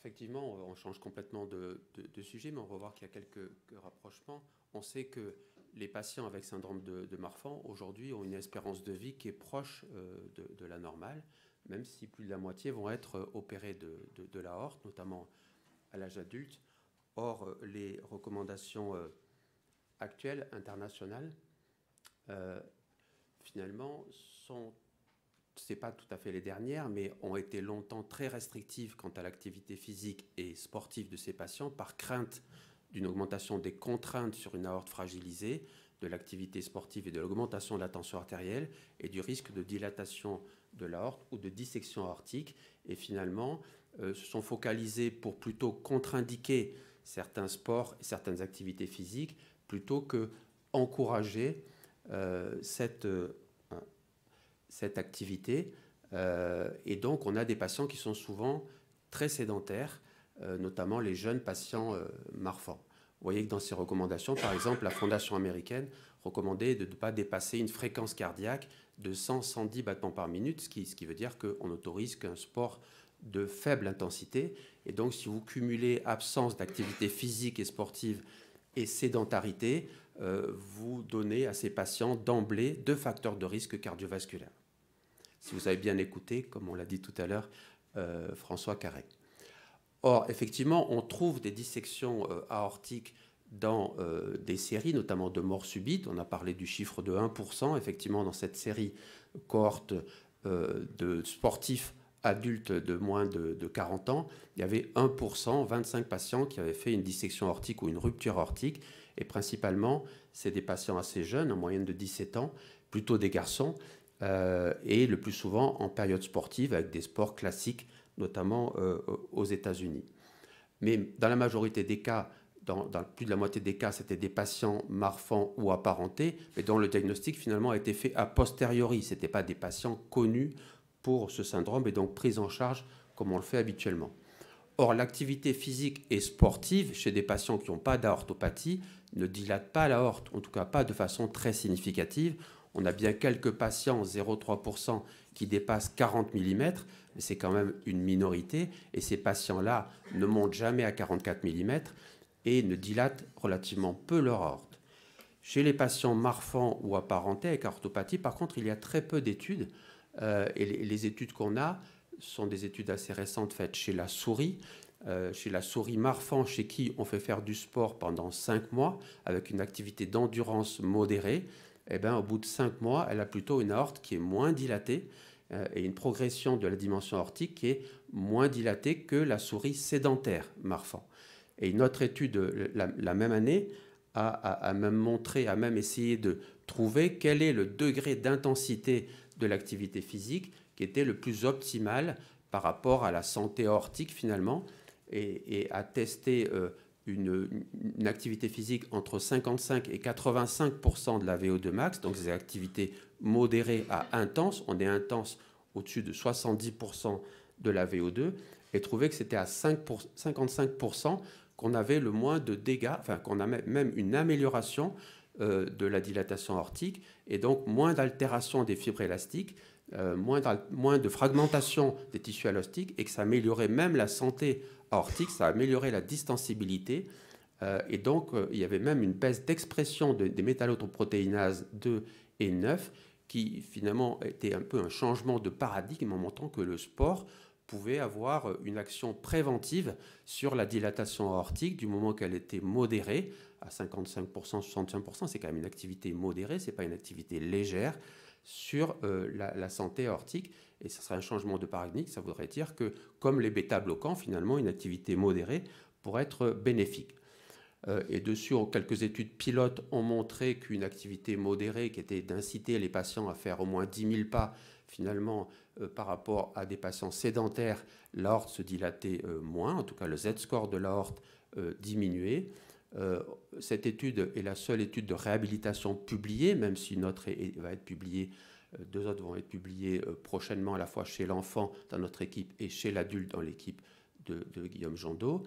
Effectivement, on change complètement de sujet, mais on va voir qu'il y a quelques rapprochements. On sait que les patients avec syndrome de Marfan, aujourd'hui, ont une espérance de vie qui est proche de la normale, même si plus de la moitié vont être opérés de l'aorte, notamment à l'âge adulte. Or, les recommandations actuelles, internationales, finalement, c'est pas tout à fait les dernières, mais ont été longtemps très restrictives quant à l'activité physique et sportive de ces patients par crainte d'une augmentation des contraintes sur une aorte fragilisée, de l'activité sportive et de l'augmentation de la tension artérielle et du risque de dilatation de l'aorte ou de dissection aortique. Et finalement, se sont focalisés pour plutôt contre-indiquer certains sports et certaines activités physiques plutôt que encourager cette activité. Et donc, on a des patients qui sont souvent très sédentaires, notamment les jeunes patients Marfan. Vous voyez que dans ces recommandations, par exemple, la Fondation américaine recommandait de ne pas dépasser une fréquence cardiaque de 100-110 battements par minute, ce qui veut dire qu'on n'autorise qu'un sport de faible intensité. Et donc, si vous cumulez absence d'activité physique et sportive et sédentarité, vous donnez à ces patients d'emblée 2 facteurs de risque cardiovasculaire. Si vous avez bien écouté, comme on l'a dit tout à l'heure, François Carré. Or, effectivement, on trouve des dissections aortiques dans des séries, notamment de mort subite. On a parlé du chiffre de 1%. Effectivement, dans cette série cohorte de sportifs adultes de moins de 40 ans, il y avait 1%, 25 patients qui avaient fait une dissection aortique ou une rupture aortique. Et principalement, c'est des patients assez jeunes, en moyenne de 17 ans, plutôt des garçons, et le plus souvent en période sportive avec des sports classiques, notamment aux États-Unis. Mais dans la majorité des cas, dans plus de la moitié des cas, c'était des patients Marfan ou apparentés, mais dont le diagnostic finalement a été fait a posteriori. Ce n'étaient pas des patients connus pour ce syndrome et donc pris en charge comme on le fait habituellement. Or, l'activité physique et sportive chez des patients qui n'ont pas d'aortopathie ne dilate pas l'aorte, en tout cas pas de façon très significative. On a bien quelques patients, 0,3%, qui dépassent 40 mm, mais c'est quand même une minorité. Et ces patients-là ne montent jamais à 44 mm et ne dilatent relativement peu leur aorte. Chez les patients Marfan ou apparentés avec orthopathie, par contre, il y a très peu d'études. Et les études qu'on a sont des études assez récentes faites chez la souris. Chez la souris Marfan, chez qui on fait faire du sport pendant 5 mois avec une activité d'endurance modérée, eh bien, au bout de 5 mois, elle a plutôt une aorte qui est moins dilatée et une progression de la dimension aortique qui est moins dilatée que la souris sédentaire Marfan. Et une autre étude la même année a même montré, a même essayé de trouver quel est le degré d'intensité de l'activité physique qui était le plus optimal par rapport à la santé aortique finalement, et a testé une activité physique entre 55 et 85% de la VO2 max, donc des activités modérées à intenses. On est intense au-dessus de 70% de la VO2, et trouvé que c'était à 55% qu'on avait le moins de dégâts, enfin qu'on a même une amélioration de la dilatation aortique, et donc moins d'altération des fibres élastiques, moins de fragmentation des tissus élastiques, et que ça améliorait même la santé aortique, ça améliorait la distensibilité, et donc il y avait même une baisse d'expression des métalloprotéinases 2 et 9, qui finalement était un peu un changement de paradigme en montrant que le sport pouvait avoir une action préventive sur la dilatation aortique du moment qu'elle était modérée, à 55%, 65%, c'est quand même une activité modérée, ce n'est pas une activité légère, sur la santé aortique. Et ce serait un changement de paradigme, ça voudrait dire que, comme les bêta-bloquants, finalement, une activité modérée pourrait être bénéfique. Et dessus, quelques études pilotes ont montré qu'une activité modérée, qui était d'inciter les patients à faire au moins 10 000 pas, finalement, par rapport à des patients sédentaires, l'aorte se dilatait moins, en tout cas le Z-score de l'aorte diminuait. Cette étude est la seule étude de réhabilitation publiée, même si une autre va être publiée, 2 autres vont être publiées prochainement, à la fois chez l'enfant dans notre équipe et chez l'adulte dans l'équipe de Guillaume Jandot.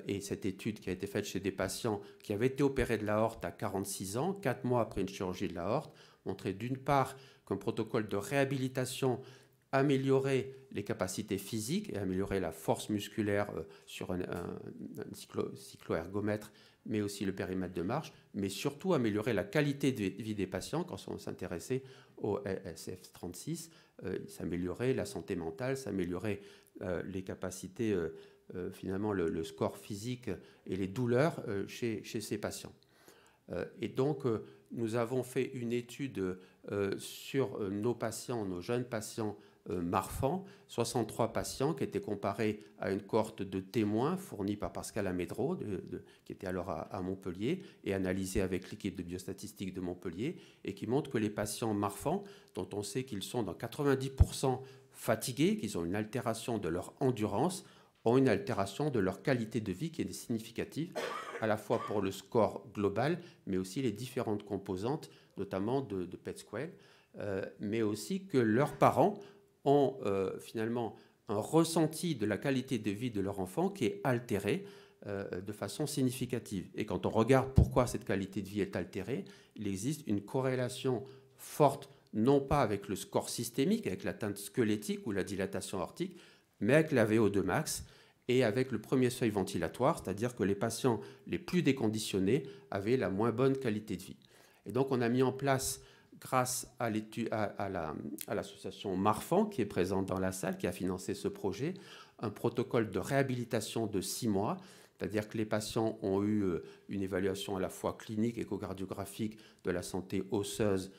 Et cette étude qui a été faite chez des patients qui avaient été opérés de l'aorte à 46 ans, 4 mois après une chirurgie de l'aorte, montrait d'une part qu'un protocole de réhabilitation améliorer les capacités physiques et améliorer la force musculaire sur un cycloergomètre, mais aussi le périmètre de marche, mais surtout améliorer la qualité de vie des patients. Quand on s'intéressait au SF36, s'améliorer la santé mentale, s'améliorer les capacités, finalement le score physique et les douleurs chez ces patients. Et donc, nous avons fait une étude sur nos patients, nos jeunes patients Marfan, 63 patients qui étaient comparés à une cohorte de témoins fournie par Pascal Amédreau, qui était alors à Montpellier, et analysée avec l'équipe de biostatistique de Montpellier, et qui montre que les patients Marfan, dont on sait qu'ils sont dans 90% fatigués, qu'ils ont une altération de leur endurance, ont une altération de leur qualité de vie qui est significative, à la fois pour le score global, mais aussi les différentes composantes, notamment de PET-square, mais aussi que leurs parents ont finalement un ressenti de la qualité de vie de leur enfant qui est altéré de façon significative. Et quand on regarde pourquoi cette qualité de vie est altérée, il existe une corrélation forte, non pas avec le score systémique, avec l'atteinte squelettique ou la dilatation aortique, mais avec la VO2 max et avec le premier seuil ventilatoire, c'est-à-dire que les patients les plus déconditionnés avaient la moins bonne qualité de vie. Et donc on a mis en place, grâce à l'association Marfan, qui est présente dans la salle, qui a financé ce projet, un protocole de réhabilitation de 6 mois, c'est-à-dire que les patients ont eu une évaluation à la fois clinique, échocardiographique de la santé osseuse,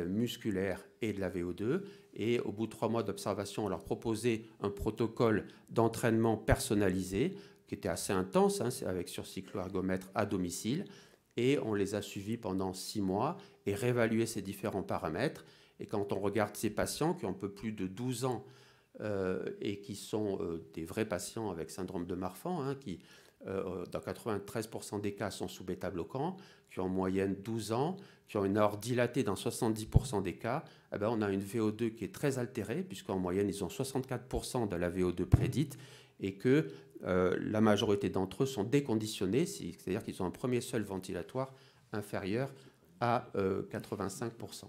musculaire et de la VO2. Et au bout de 3 mois d'observation, on leur proposait un protocole d'entraînement personnalisé qui était assez intense, avec sur cycloergomètre à domicile. Et on les a suivis pendant 6 mois et réévalué ces différents paramètres. Et quand on regarde ces patients qui ont un peu plus de 12 ans et qui sont des vrais patients avec syndrome de Marfan, qui dans 93% des cas sont sous bêta-bloquants, qui ont en moyenne 12 ans, qui ont une aorte dilatée dans 70% des cas, on a une VO2 qui est très altérée, puisqu'en moyenne, ils ont 64% de la VO2 prédite, et que la majorité d'entre eux sont déconditionnés, c'est-à-dire qu'ils ont un premier seuil ventilatoire inférieur à 85%.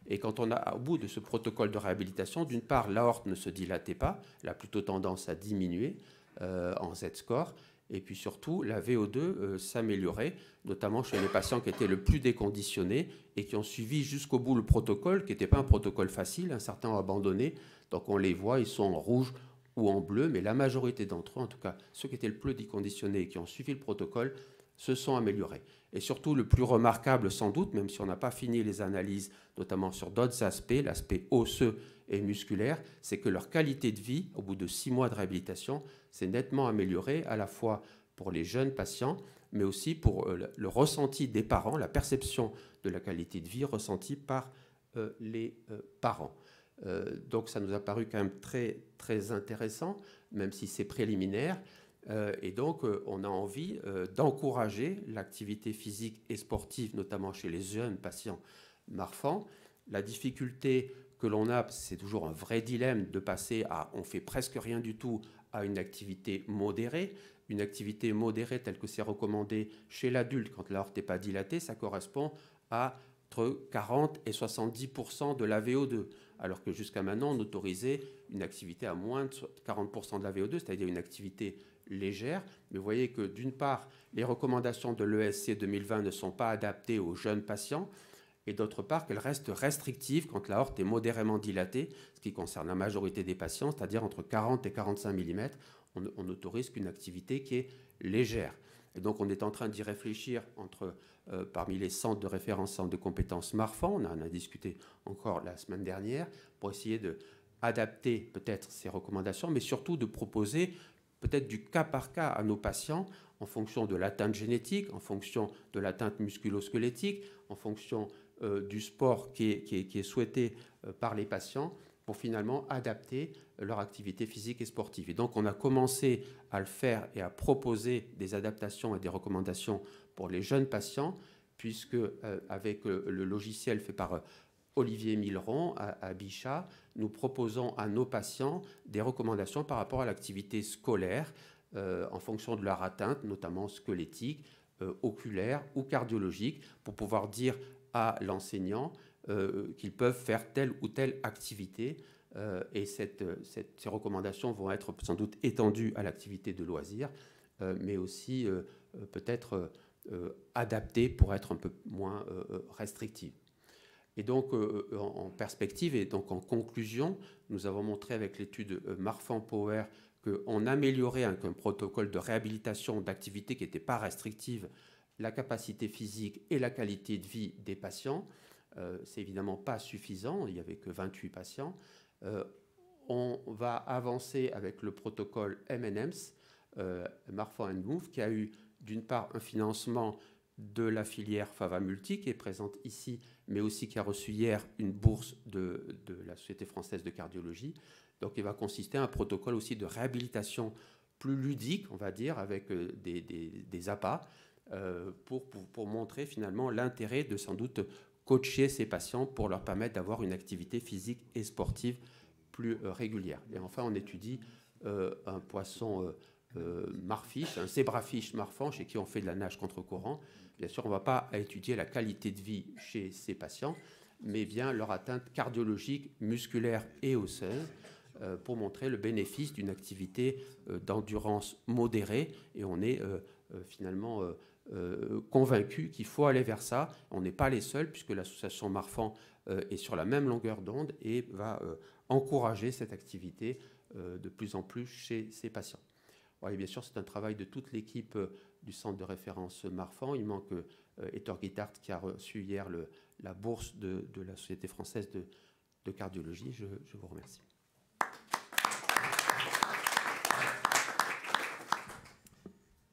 Et quand on a, au bout de ce protocole de réhabilitation, d'une part, l'aorte ne se dilatait pas, elle a plutôt tendance à diminuer en Z-score, et puis surtout, la VO2 s'améliorait, notamment chez les patients qui étaient le plus déconditionnés et qui ont suivi jusqu'au bout le protocole, qui n'était pas un protocole facile. Certains ont abandonné, donc on les voit, ils sont en rouge ou en bleu, mais la majorité d'entre eux, en tout cas ceux qui étaient le plus déconditionnés et qui ont suivi le protocole, se sont améliorés. Et surtout, le plus remarquable sans doute, même si on n'a pas fini les analyses, notamment sur d'autres aspects, l'aspect osseux et musculaire, c'est que leur qualité de vie, au bout de 6 mois de réhabilitation, s'est nettement améliorée, à la fois pour les jeunes patients, mais aussi pour le ressenti des parents, la perception de la qualité de vie ressentie par les parents. Donc ça nous a paru quand même très, très intéressant, même si c'est préliminaire. Et donc, on a envie d'encourager l'activité physique et sportive, notamment chez les jeunes patients Marfan. La difficulté que l'on a, c'est toujours un vrai dilemme de passer à on fait presque rien du tout à une activité modérée. Une activité modérée telle que c'est recommandé chez l'adulte quand l'aorte n'est pas dilatée, ça correspond à entre 40 et 70% de la VO2, alors que jusqu'à maintenant, on autorisait une activité à moins de 40% de la VO2, c'est-à-dire une activité légère. Mais vous voyez que d'une part, les recommandations de l'ESC 2020 ne sont pas adaptées aux jeunes patients, et d'autre part, qu'elles restent restrictives quand l'aorte est modérément dilatée, ce qui concerne la majorité des patients, c'est-à-dire entre 40 et 45 mm, on n'autorise qu'une activité qui est légère. Et donc, on est en train d'y réfléchir parmi les centres de référence, centres de compétences Marfan, on en a discuté encore la semaine dernière, pour essayer d'adapter peut-être ces recommandations, mais surtout de proposer peut-être du cas par cas à nos patients en fonction de l'atteinte génétique, en fonction de l'atteinte musculo-squelettique, en fonction du sport qui est souhaité par les patients, pour finalement adapter leur activité physique et sportive. Et donc, on a commencé à le faire et à proposer des adaptations et des recommandations pour les jeunes patients, puisque avec le logiciel fait par Olivier Milleron à Bichat, nous proposons à nos patients des recommandations par rapport à l'activité scolaire en fonction de leur atteinte, notamment squelettique, oculaire ou cardiologique, pour pouvoir dire à l'enseignant qu'ils peuvent faire telle ou telle activité Et ces recommandations vont être sans doute étendues à l'activité de loisirs, mais aussi peut-être adaptées pour être un peu moins restrictives. Et donc, en perspective et donc en conclusion, nous avons montré avec l'étude Marfan-Power qu'on améliorait avec un protocole de réhabilitation d'activités qui n'étaient pas restrictives la capacité physique et la qualité de vie des patients. C'est évidemment pas suffisant, il n'y avait que 28 patients. On va avancer avec le protocole M&M's, Marfan & Move, qui a eu d'une part un financement de la filière Fava-Multi qui est présente ici, mais aussi qui a reçu hier une bourse de la Société française de cardiologie. Donc il va consister à un protocole aussi de réhabilitation plus ludique, on va dire, avec des appâts, pour montrer finalement l'intérêt de sans doute coacher ces patients pour leur permettre d'avoir une activité physique et sportive plus régulière. Et enfin, on étudie un poisson marfiche, un zébrafiche marfan chez qui on fait de la nage contre courant. Bien sûr, on ne va pas étudier la qualité de vie chez ces patients, mais bien leur atteinte cardiologique, musculaire et osseuse pour montrer le bénéfice d'une activité d'endurance modérée. Et on est finalement convaincu qu'il faut aller vers ça. On n'est pas les seuls, puisque l'association Marfan est sur la même longueur d'onde et va encourager cette activité de plus en plus chez ces patients. Et bien sûr, c'est un travail de toute l'équipe du centre de référence Marfan. Il manque Ettore Guittard qui a reçu hier la bourse de la Société française de cardiologie. Je vous remercie.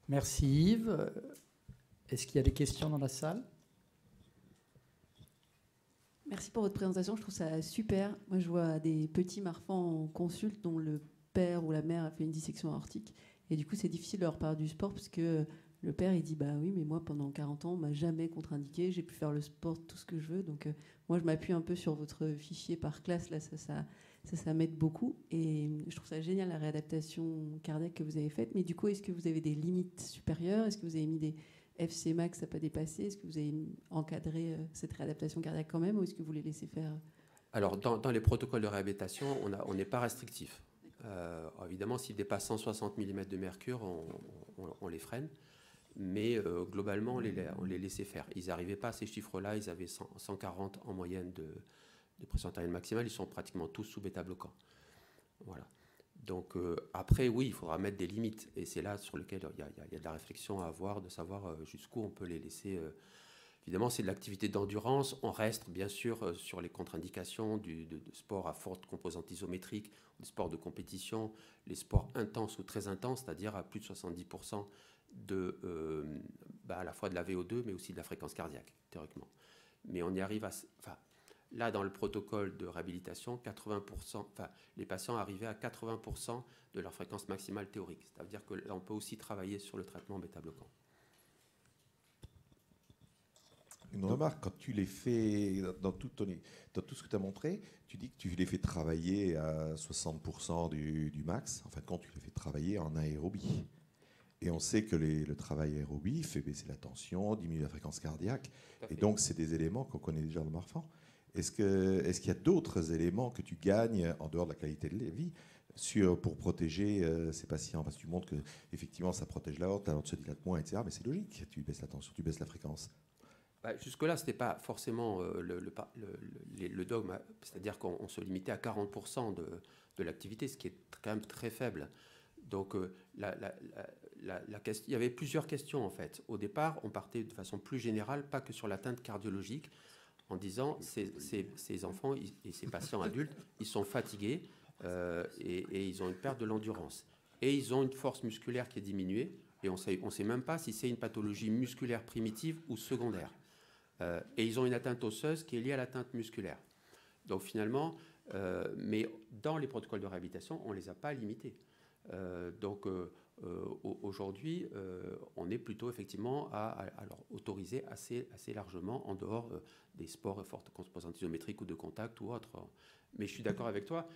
Merci Yves. Est-ce qu'il y a des questions dans la salle? Merci pour votre présentation, je trouve ça super. Moi, je vois des petits Marfans en consulte dont le père ou la mère a fait une dissection aortique. Et du coup, c'est difficile de leur parler du sport parce que le père, il dit bah oui, mais moi, pendant 40 ans, on m'a jamais contre-indiqué. J'ai pu faire le sport, tout ce que je veux. Donc, moi, je m'appuie un peu sur votre fichier par classe. Là, ça m'aide beaucoup. Et je trouve ça génial, la réadaptation cardiaque que vous avez faite. Mais du coup, est-ce que vous avez des limites supérieures? Est-ce que vous avez mis des FC max à pas dépasser? Est-ce que vous avez encadré cette réadaptation cardiaque quand même? Ou est-ce que vous les laissez faire? Alors, dans les protocoles de réhabilitation, on n'est pas restrictif. Évidemment, s'ils dépassent 160 mm de mercure, on les freine. Mais globalement, on les laissait faire. Ils n'arrivaient pas à ces chiffres-là. Ils avaient 140 en moyenne de pression artérielle maximale. Ils sont pratiquement tous sous bêta-bloquants. Voilà. Donc après, oui, il faudra mettre des limites. Et c'est là sur lequel il y a de la réflexion à avoir, de savoir jusqu'où on peut les laisser. Évidemment, c'est de l'activité d'endurance. On reste bien sûr sur les contre-indications de sport à forte composante isométrique, des sports de compétition, les sports intenses ou très intenses, c'est-à-dire à plus de 70% à la fois de la VO2, mais aussi de la fréquence cardiaque, théoriquement. Mais on y arrive là, dans le protocole de réhabilitation, 80%, les patients arrivaient à 80% de leur fréquence maximale théorique. C'est-à-dire que là, on peut aussi travailler sur le traitement bêta-bloquant. Une remarque, quand tu les fais, dans tout ce que tu as montré, tu dis que tu les fais travailler à 60% du max. En fin de compte, tu les fais travailler en aérobie. Et on sait que le travail aérobie fait baisser la tension, diminue la fréquence cardiaque. Et donc, c'est des éléments qu'on connaît déjà dans le Marfan. Est-ce qu'il y a d'autres éléments que tu gagnes en dehors de la qualité de la vie pour protéger ces patients? Parce que tu montres qu'effectivement, ça protège l'aorte se dilate moins, etc. Mais c'est logique, tu baisses la tension, tu baisses la fréquence. Jusque-là, ce n'était pas forcément le dogme, c'est-à-dire qu'on se limitait à 40% de l'activité, ce qui est quand même très faible. Donc, il y avait plusieurs questions, en fait. Au départ, on partait de façon plus générale, pas que sur l'atteinte cardiologique, en disant ces enfants et ces patients adultes, ils sont fatigués et ils ont une perte de l'endurance. Et ils ont une force musculaire qui est diminuée, et on ne sait même pas si c'est une pathologie musculaire primitive ou secondaire. Et ils ont une atteinte osseuse qui est liée à l'atteinte musculaire. Donc finalement, mais dans les protocoles de réhabilitation, on ne les a pas limités. Aujourd'hui, on est plutôt effectivement à leur autoriser assez largement en dehors des sports forte composante isométrique ou de contact ou autre. Mais je suis d'accord avec toi,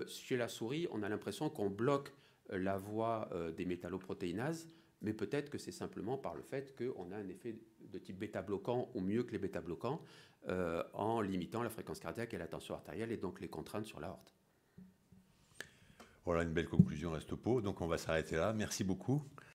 chez la souris, on a l'impression qu'on bloque la voie des métalloprotéinases, mais peut-être que c'est simplement par le fait qu'on a un effet de type bêta-bloquant ou mieux que les bêta-bloquants en limitant la fréquence cardiaque et la tension artérielle et donc les contraintes sur l'aorte. Voilà, une belle conclusion reste pot. Donc on va s'arrêter là. Merci beaucoup.